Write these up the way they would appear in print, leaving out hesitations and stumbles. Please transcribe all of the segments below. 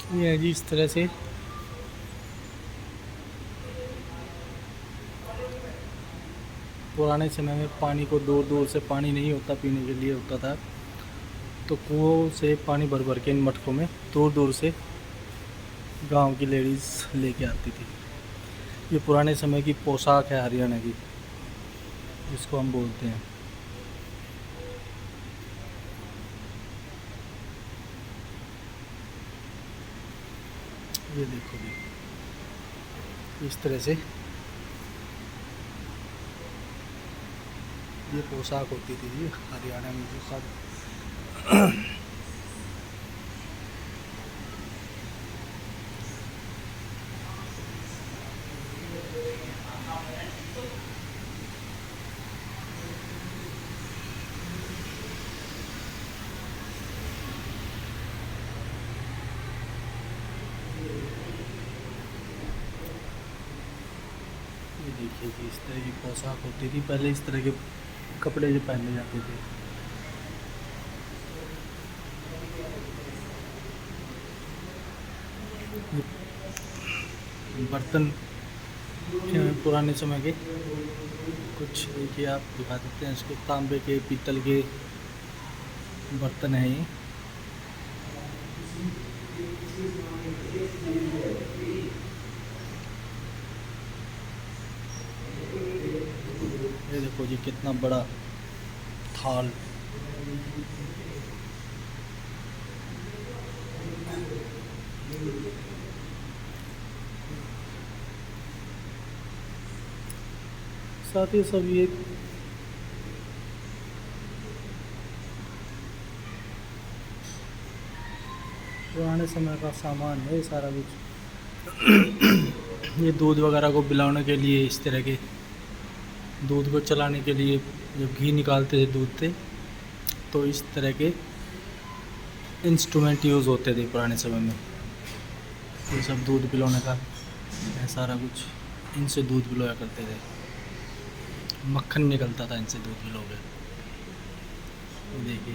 ये है जी इस तरह से पुराने समय में पानी को दूर दूर से पानी नहीं होता पीने के लिए होता था, तो कुओं से पानी भर भर के इन मटकों में दूर दूर से गांव की लेडीज़ लेके आती थी। ये पुराने समय की पोशाक है हरियाणा की, जिसको हम बोलते हैं। ये देखो जी इस तरह से ये पोशाक होती थी जी हरियाणा में जो सब। ये देखिए जी इस तरह की पोशाक होती थी पहले, इस तरह के कपड़े जो पहने जाते थे। बर्तन पुराने समय के कुछ देखिए आप दिखा सकते हैं इसको, तांबे के पीतल के बर्तन हैं ये। ये देखो जी कितना बड़ा थाल। साथ ही सब ये पुराने समय का सामान है सारा कुछ। ये दूध वगैरह को पिलाने के लिए, इस तरह के दूध को चलाने के लिए जब घी निकालते थे दूध से, तो इस तरह के इंस्ट्रूमेंट यूज़ होते थे पुराने समय में। ये सब दूध पिलाने का है सारा कुछ, इनसे दूध पिलाया करते थे, मक्खन निकलता था इनसे दूध पिलोगे। देखिए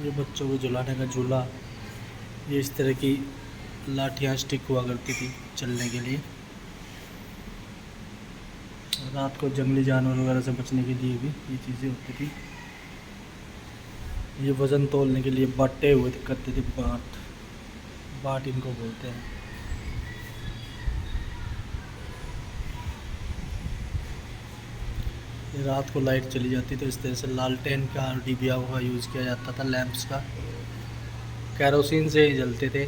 ये बच्चों को झुलाने का झूला। ये इस तरह की लाठियाँ स्टिक हुआ करती थी चलने के लिए। रात को जंगली जानवर वगैरह से बचने के लिए भी ये चीज़ें होती थी। ये वज़न तोलने के लिए बाटे हुए करते थे, बाट इनको बोलते हैं। ये रात को लाइट चली जाती तो इस तरह से लालटेन का और डिबिया का यूज़ किया जाता था, लैंप्स का। कैरोसिन से जलते थे,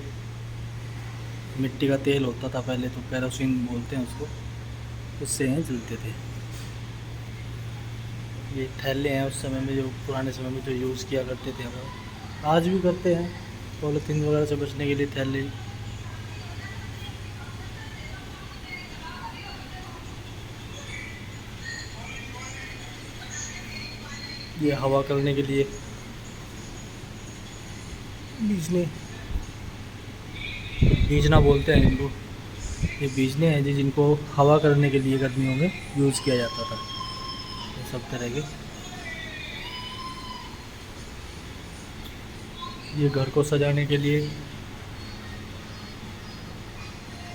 मिट्टी का तेल होता था पहले, तो कैरोसिन बोलते हैं उसको, उससे जलते थे। ये थैले हैं उस समय में, जो पुराने समय में जो यूज़ किया करते थे हम आज भी करते हैं, पॉलीथीन वगैरह से बचने के लिए थैले। ये हवा करने के लिए बीजना बोलते हैं इनको। ये बीजने हैं जी जिनको हवा करने के लिए गर्मियों में यूज़ किया जाता था। ये सब तरह के, ये घर को सजाने के लिए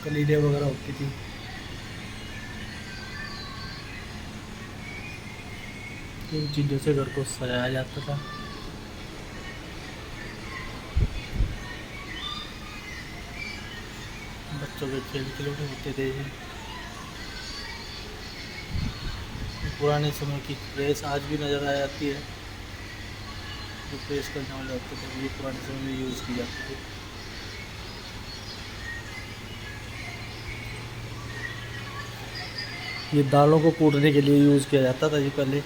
कलीरें वगैरह होती थी। इन चीज़ों से घर को सजाया जाता था। बच्चों के खेल खिलौने होते थे। पुराने समय की प्रेस आज भी नज़र आ जाती है, जो प्रेस करने वाले होते थे ये पुराने समय में यूज़ की जाती थी। ये दालों को कूटने के लिए यूज़ किया जाता था जी पहले।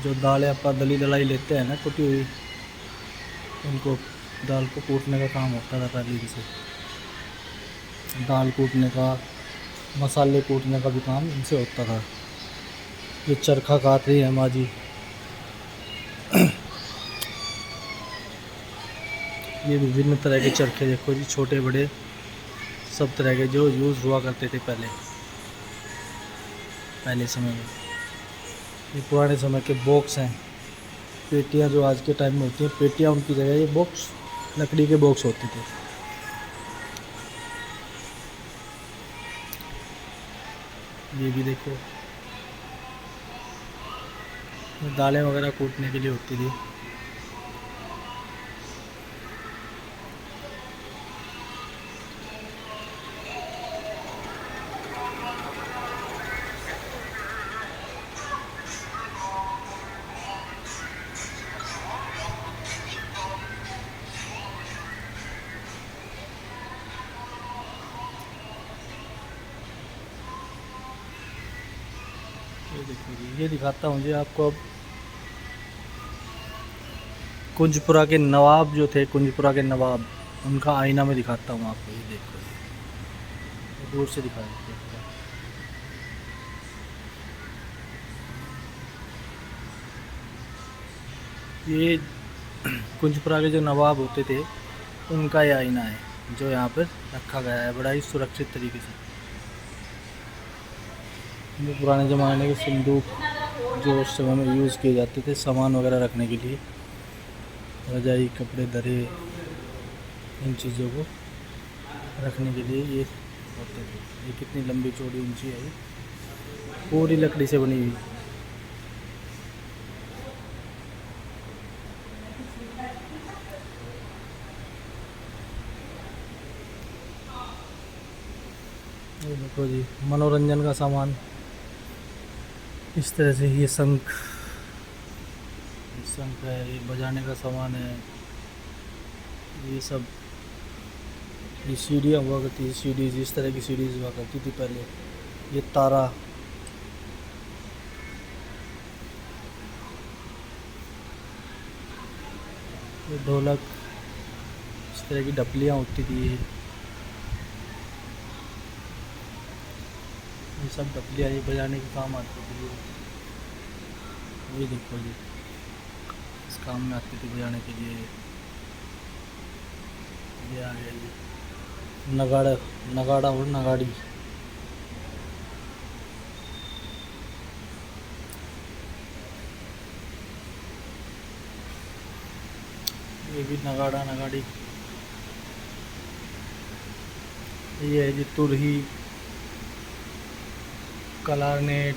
जो दालें अपन दली दलाई लेते हैं ना कुटी हुई, उनको दाल को कूटने का काम होता था पहले इनसे। दाल कूटने का, मसाले कूटने का भी काम इनसे होता था। ये चरखा काट रही है माँ जी। ये विभिन्न तरह के चरखे देखो जी, छोटे बड़े सब तरह के जो यूज़ हुआ करते थे पहले समय में। ये पुराने समय के बॉक्स हैं। पेटियां जो आज के टाइम में होती हैं, पेटियां उनकी जगह ये बॉक्स लकड़ी के बॉक्स होते थे। ये भी देखो, दालें वगैरह कूटने के लिए होती थी। ये देखो जी, ये दिखाता हूँ जी आपको अब कुंजपुरा के नवाब जो थे, कुंजपुरा के नवाब, उनका आईना में दिखाता हूँ आपको। ये देखो, ये दूर से दिखा देते हैं। ये कुंजपुरा के जो नवाब होते थे उनका ये आईना है जो यहाँ पर रखा गया है बड़ा ही सुरक्षित तरीके से। ये पुराने ज़माने के संदूक जो उस समय में यूज़ किए जाते थे सामान वगैरह रखने के लिए, रजाई, कपड़े, दरे, इन चीज़ों को रखने के लिए ये होते थे। ये कितनी लंबी चौड़ी ऊंची है, ये पूरी लकड़ी से बनी हुई। ये देखो जी, मनोरंजन का सामान इस तरह से। ये शंख है, ये बजाने का सामान है। ये सब, ये सीढ़ियाँ हुआ करती थी, सीढ़ीज, इस तरह की सीढ़ीज हुआ करती थी पहले। ये तारा, ये ढोलक, इस तरह की डपलियाँ होती थी। ये सब डपलियाँ ये बजाने के काम आती थी। ये देखो जी, इस काम में आती थी बजाने के लिए। ये आ गया जी नगाड़ा, नगाड़ा और नगाड़ी। ये भी नगाड़ा नगाड़ी। ये है जी तुरही, कलारनेट,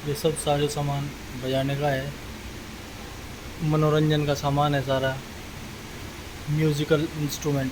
ये सब सारे सामान बजाने का है, मनोरंजन का सामान है सारा, म्यूज़िकल इंस्ट्रूमेंट।